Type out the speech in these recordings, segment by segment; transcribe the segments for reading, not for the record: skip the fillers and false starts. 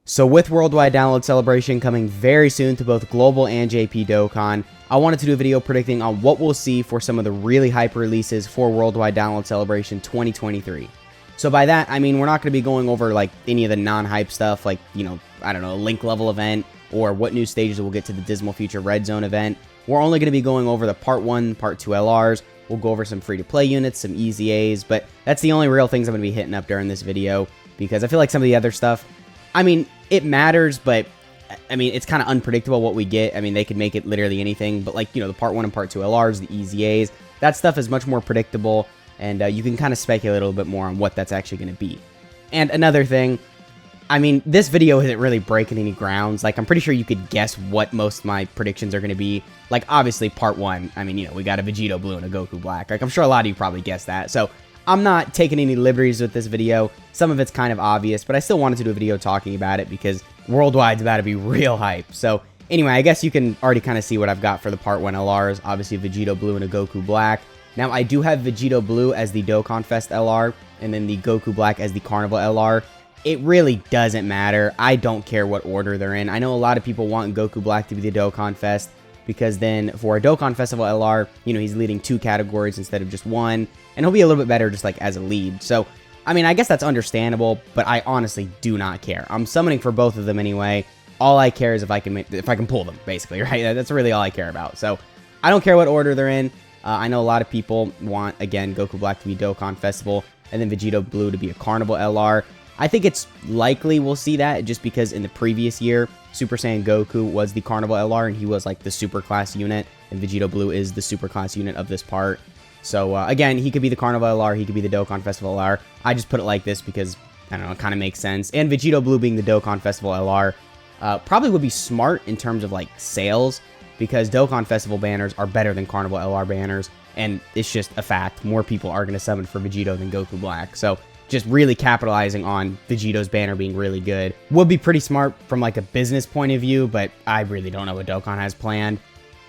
So with Worldwide Download Celebration coming very soon to both Global and JP Dokkan, I wanted to do a video predicting on what we'll see for some of the really hype releases for Worldwide Download Celebration 2023. So by that, I mean we're not going to be going over like any of the non-hype stuff like, I don't know, a link level event or what new stages we'll get to the Dismal Future Red Zone event. We're only going to be going over the Part 1, Part 2 LRs. We'll go over some free-to-play units, some EZAs, but that's the only real things I'm going to be hitting up during this video because I feel like some of the other stuff, I mean, it matters, but I mean, it's kind of unpredictable what we get. I mean, they could make it literally anything, but like, the Part 1 and Part 2 LRs, the EZAs, that stuff is much more predictable, and you can kind of speculate a little bit more on what that's actually going to be. And another thing, I mean, this video isn't really breaking any grounds. Like, I'm pretty sure you could guess what most of my predictions are going to be. Like, obviously, Part 1, I mean, we got a Vegito Blue and a Goku Black. Like, I'm sure a lot of you probably guessed that. So, I'm not taking any liberties with this video. Some of it's kind of obvious, but I still wanted to do a video talking about it because Worldwide's about to be real hype. So, anyway, I guess you can already kind of see what I've got for the Part 1 LRs. Obviously, Vegito Blue and a Goku Black. Now, I do have Vegito Blue as the Dokkan Fest LR, and then the Goku Black as the Carnival LR. It really doesn't matter. I don't care what order they're in. I know a lot of people want Goku Black to be the Dokkan Fest, because then for a Dokkan Festival LR, he's leading 2 categories instead of just 1, and he'll be a little bit better just like as a lead. So, I mean, I guess that's understandable, but I honestly do not care. I'm summoning for both of them anyway. All I care is if I can pull them, basically, right? That's really all I care about. So, I don't care what order they're in. I know a lot of people want, again, Goku Black to be Dokkan Festival, and then Vegito Blue to be a Carnival LR. I think it's likely we'll see that just because in the previous year, Super Saiyan Goku was the Carnival LR and he was like the super class unit, and Vegito Blue is the super class unit of this part. So again, he could be the Carnival LR, he could be the Dokkan Festival LR. I just put it like this because, I don't know, it kind of makes sense. And Vegito Blue being the Dokkan Festival LR probably would be smart in terms of like sales, because Dokkan Festival banners are better than Carnival LR banners, and it's just a fact. More people are going to summon for Vegito than Goku Black. So just really capitalizing on Vegito's banner being really good would be pretty smart from like a business point of view, but I really don't know what Dokkan has planned.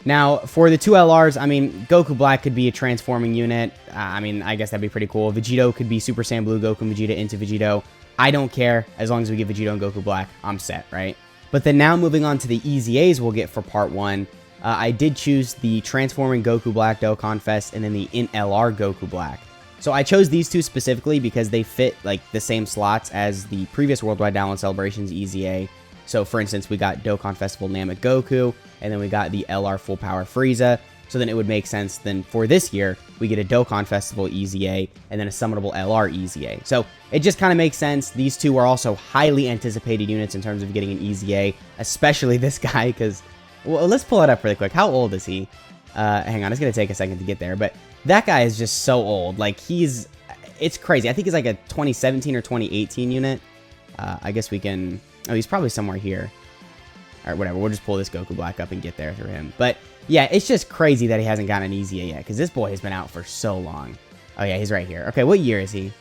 Now, for the 2 LRs, I mean, Goku Black could be a transforming unit. I mean, I guess that'd be pretty cool. Vegito could be Super Saiyan Blue Goku and Vegeta into Vegito. I don't care. As long as we get Vegito and Goku Black, I'm set, right? But then now moving on to the EZAs we'll get for Part 1, I did choose the Transforming Goku Black Dokkan Fest and then the In LR Goku Black. So I chose these 2 specifically because they fit like the same slots as the previous Worldwide Download Celebrations EZA. So for instance, we got Dokkan Festival Namek Goku, and then we got the LR Full Power Frieza. So then it would make sense then for this year, we get a Dokkan Festival EZA and then a Summonable LR EZA. So it just kind of makes sense. These 2 are also highly anticipated units in terms of getting an EZA, especially this guy because, well, let's pull it up really quick. How old is he? Hang on, it's going to take a second to get there, but that guy is just so old. Like, it's crazy. I think he's like a 2017 or 2018 unit. I guess we can, he's probably somewhere here. All right, whatever. We'll just pull this Goku Black up and get there through him. But yeah, it's just crazy that he hasn't gotten an EZA yet, because this boy has been out for so long. Oh yeah, he's right here. Okay, what year is he?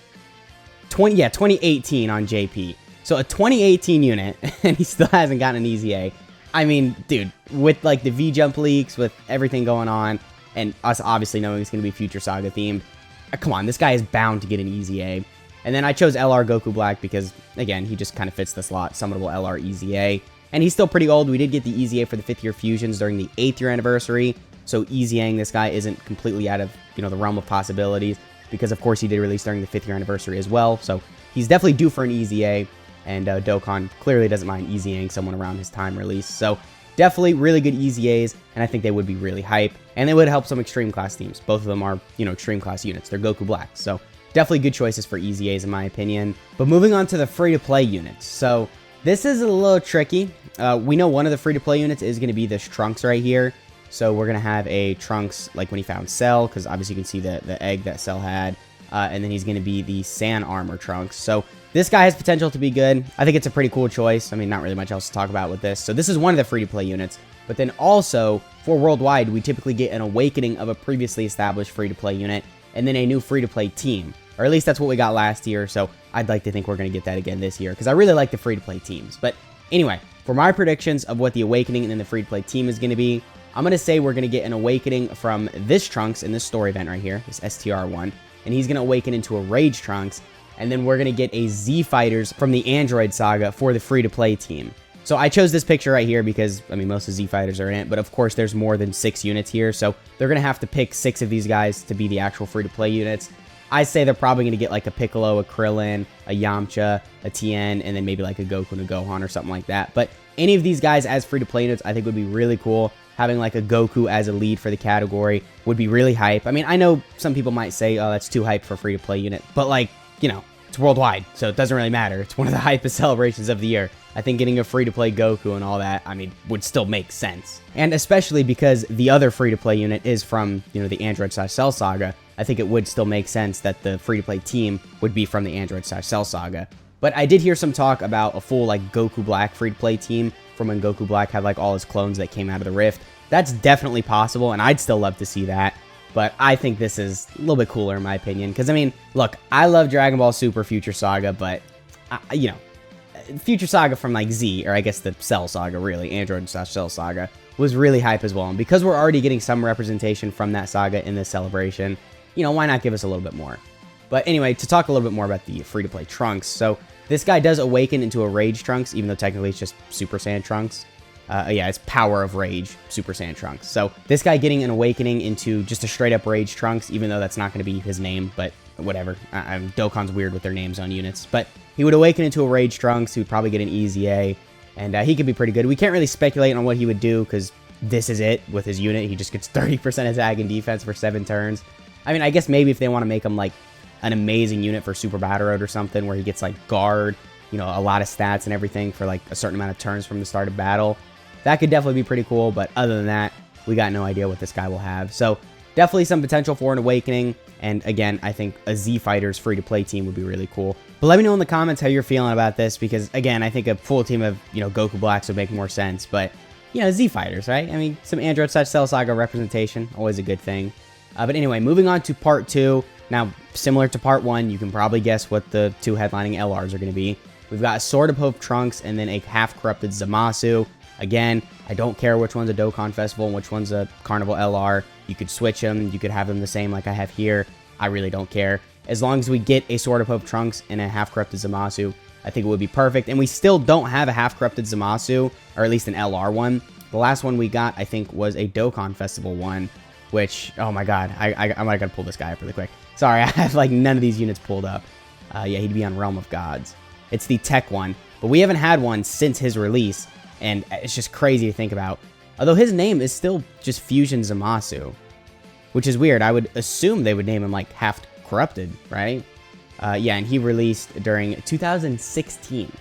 2018 on JP. So a 2018 unit, and he still hasn't gotten an EZA. I mean, dude, with like the V-Jump leaks, with everything going on, and us obviously knowing it's going to be Future Saga themed, come on, this guy is bound to get an EZA. And then I chose LR Goku Black because, again, he just kind of fits the slot, Summonable LR EZA. And he's still pretty old. We did get the EZA for the 5th year fusions during the 8th year anniversary, so EZAing this guy isn't completely out of, the realm of possibilities, because of course he did release during the 5th year anniversary as well, so he's definitely due for an EZA. And Dokkan clearly doesn't mind EZAing someone around his time release. So definitely really good EZAs, and I think they would be really hype. And they would help some Extreme Class teams. Both of them are, Extreme Class units. They're Goku Black. So definitely good choices for EZAs in my opinion. But moving on to the free-to-play units. So this is a little tricky. We know one of the free-to-play units is going to be this Trunks right here. So we're going to have a Trunks like when he found Cell, because obviously you can see the egg that Cell had. And then he's going to be the Sand Armor Trunks. So this guy has potential to be good. I think it's a pretty cool choice. I mean, not really much else to talk about with this. So this is one of the free-to-play units. But then also, for Worldwide, we typically get an awakening of a previously established free-to-play unit, and then a new free-to-play team. Or at least that's what we got last year, so I'd like to think we're going to get that again this year, because I really like the free-to-play teams. But anyway, for my predictions of what the awakening and then the free-to-play team is going to be, I'm going to say we're going to get an awakening from this Trunks in this story event right here, this STR1, and he's going to awaken into a Rage Trunks. and then we're going to get a Z Fighters from the Android Saga for the free-to-play team. So I chose this picture right here because, I mean, most of Z Fighters are in it, but of course there's more than 6 units here, so they're going to have to pick 6 of these guys to be the actual free-to-play units. I say they're probably going to get like a Piccolo, a Krillin, a Yamcha, a Tien, and then maybe like a Goku and a Gohan or something like that. But any of these guys as free-to-play units I think would be really cool. Having like a Goku as a lead for the category would be really hype. I mean, I know some people might say, oh, that's too hype for a free-to-play unit, but like, you know, it's worldwide, so it doesn't really matter. It's one of the hypest celebrations of the year. I think getting a free-to-play Goku and all that, I mean, would still make sense. And especially because the other free-to-play unit is from, you know, the Android/Cell Saga, I think it would still make sense that the free-to-play team would be from the Android/Cell Saga. But I did hear some talk about a full, like, Goku Black free-to-play team from when Goku Black had, like, all his clones that came out of the Rift. That's definitely possible, and I'd still love to see that. But I think this is a little bit cooler in my opinion. Because, I mean, look, I love Dragon Ball Super Future Saga, but, you know, Future Saga from, like, Z, or I guess the Cell Saga, really, Android/Cell Saga, was really hype as well. And because we're already getting some representation from that saga in this celebration, you know, why not give us a little bit more? But anyway, to talk a little bit more about the free-to-play Trunks. So, this guy does awaken into a Rage Trunks, even though technically it's just Super Saiyan Trunks. Yeah, it's Power of Rage, Super Saiyan Trunks. So, this guy getting an awakening into just a straight-up Rage Trunks, even though that's not going to be his name, but whatever. Dokkan's weird with their names on units. But he would awaken into a Rage Trunks, he would probably get an easy A, and he could be pretty good. We can't really speculate on what he would do, because this is it with his unit. He just gets 30% attack and defense for 7 turns. I mean, I guess maybe if they want to make him, like, an amazing unit for Super Battle Road or something, where he gets, like, guard, you know, a lot of stats and everything for, like, a certain amount of turns from the start of battle, that could definitely be pretty cool, but other than that, we got no idea what this guy will have. So, definitely some potential for an awakening, and again, I think a Z Fighters free-to-play team would be really cool. But let me know in the comments how you're feeling about this, because again, I think a full team of, you know, Goku Blacks would make more sense, but, you know, Z Fighters, right? I mean, some Android/Cell Saga representation, always a good thing. But anyway, moving on to part 2. Now, similar to part 1, you can probably guess what the 2 headlining LRs are going to be. We've got a Sword of Hope Trunks and then a half-corrupted Zamasu. Again, I don't care which one's a Dokkan Festival and which one's a Carnival LR. You could switch them. You could have them the same like I have here. I really don't care. As long as we get a Sword of Hope Trunks and a half-corrupted Zamasu, I think it would be perfect. And we still don't have a half-corrupted Zamasu, or at least an LR one. The last one we got, I think, was a Dokkan Festival one, which, oh my god, I might gotta pull this guy up really quick. Sorry, I have, like, none of these units pulled up. Yeah, he'd be on Realm of Gods. It's the tech one, but we haven't had one since his release, and it's just crazy to think about. Although his name is still just Fusion Zamasu, which is weird. I would assume they would name him, like, Half Corrupted, right? Yeah, and he released during 2016.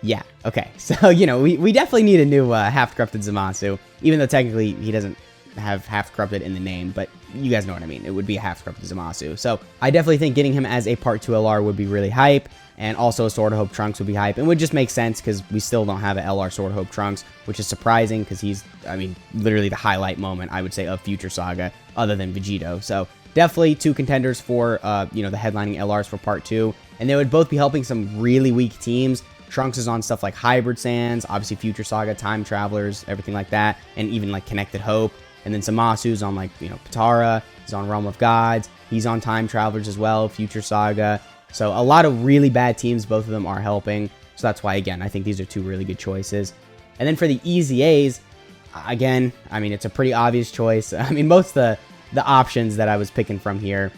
Yeah, okay. So, you know, we definitely need a new Half Corrupted Zamasu, even though technically he doesn't have Half Corrupted in the name, but you guys know what I mean. It would be a Half Corrupted Zamasu. So, I definitely think getting him as a Part 2 LR would be really hype, and also a Sword of Hope Trunks would be hype, and would just make sense because we still don't have an LR Sword of Hope Trunks, which is surprising because he's, I mean, literally the highlight moment, I would say, of Future Saga, other than Vegito. So, definitely 2 contenders for, you know, the headlining LRs for Part 2, and they would both be helping some really weak teams. Trunks is on stuff like Hybrid Sands, obviously Future Saga, Time Travelers, everything like that, and even, like, Connected Hope. And then Zamasu's on, like, you know, Potara, he's on Realm of Gods, he's on Time Travelers as well, Future Saga. So a lot of really bad teams, both of them are helping. So that's why, again, I think these are 2 really good choices. And then for the easy A's, again, I mean, it's a pretty obvious choice. I mean, most of the options that I was picking from here,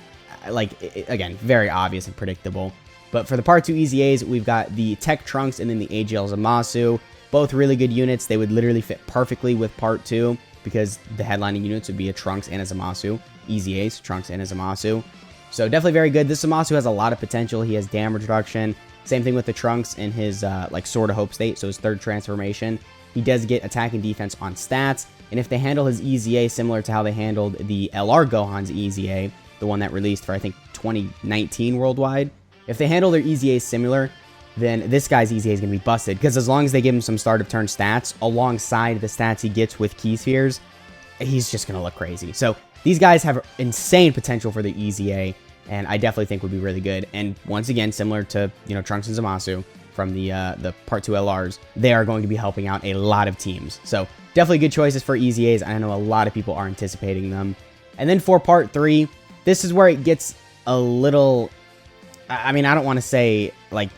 like, again, very obvious and predictable. But for the Part 2 easy A's, we've got the Tech Trunks and then the AGL Zamasu. Both really good units. They would literally fit perfectly with Part 2. Because the headlining units would be a Trunks and a Zamasu. Easy Ace, Trunks and a Zamasu. So definitely very good. This Zamasu has a lot of potential. He has damage reduction. Same thing with the Trunks in his like Sword of Hope state, so his 3rd transformation. He does get attack and defense on stats. And if they handle his Easy A similar to how they handled the LR Gohan's Easy A, the one that released for, I think, 2019 worldwide. If they handle their Easy A similar, then this guy's Easy A is going to be busted. Because as long as they give him some start of turn stats, alongside the stats he gets with Key Spheres, he's just going to look crazy. So these guys have insane potential for the Easy A, and I definitely think would be really good. And once again, similar to, you know, Trunks and Zamasu from the Part 2 LRs, they are going to be helping out a lot of teams. So definitely good choices for Easy A's. I know a lot of people are anticipating them. And then for Part 3, this is where it gets a little... I mean, I don't want to say, like,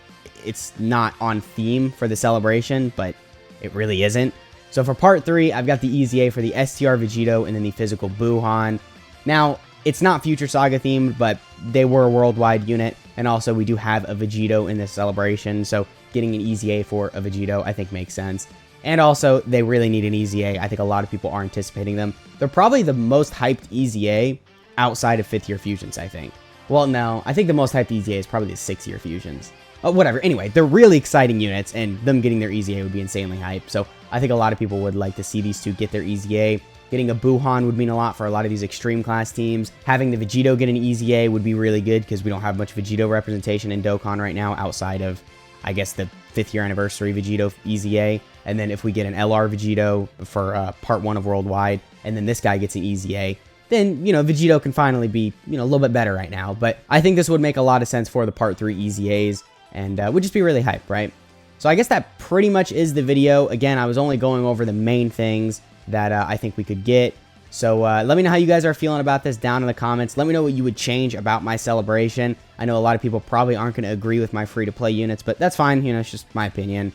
it's not on theme for the celebration, but it really isn't. So for part 3, I've got the EZA for the STR Vegito and then the physical Buuhan. Now, it's not Future Saga themed, but they were a worldwide unit, and also we do have a Vegito in this celebration, so getting an EZA for a Vegito I think makes sense. And also, they really need an EZA. I think a lot of people are anticipating them. They're probably the most hyped EZA outside of 5th year fusions, I think. Well, no, I think the most hyped EZA is probably the 6th year fusions. Oh, whatever. Anyway, they're really exciting units, and them getting their EZA would be insanely hyped. So I think a lot of people would like to see these two get their EZA. Getting a Buuhan would mean a lot for a lot of these extreme class teams. Having the Vegito get an EZA would be really good because we don't have much Vegito representation in Dokkan right now outside of, I guess, the 5th year anniversary Vegito EZA. And then if we get an LR Vegito for part 1 of Worldwide, and then this guy gets an EZA, then, you know, Vegito can finally be, you know, a little bit better right now. But I think this would make a lot of sense for the part 3 EZAs, and would just be really hype, right? So I guess that pretty much is the video. Again, I was only going over the main things that I think we could get. So let me know how you guys are feeling about this down in the comments. Let me know what you would change about my celebration. I know a lot of people probably aren't going to agree with my free-to-play units, but that's fine. You know, it's just my opinion.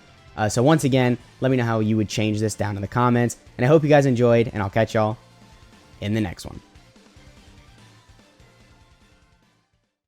So once again, let me know how you would change this down in the comments. And I hope you guys enjoyed, and I'll catch y'all in the next one.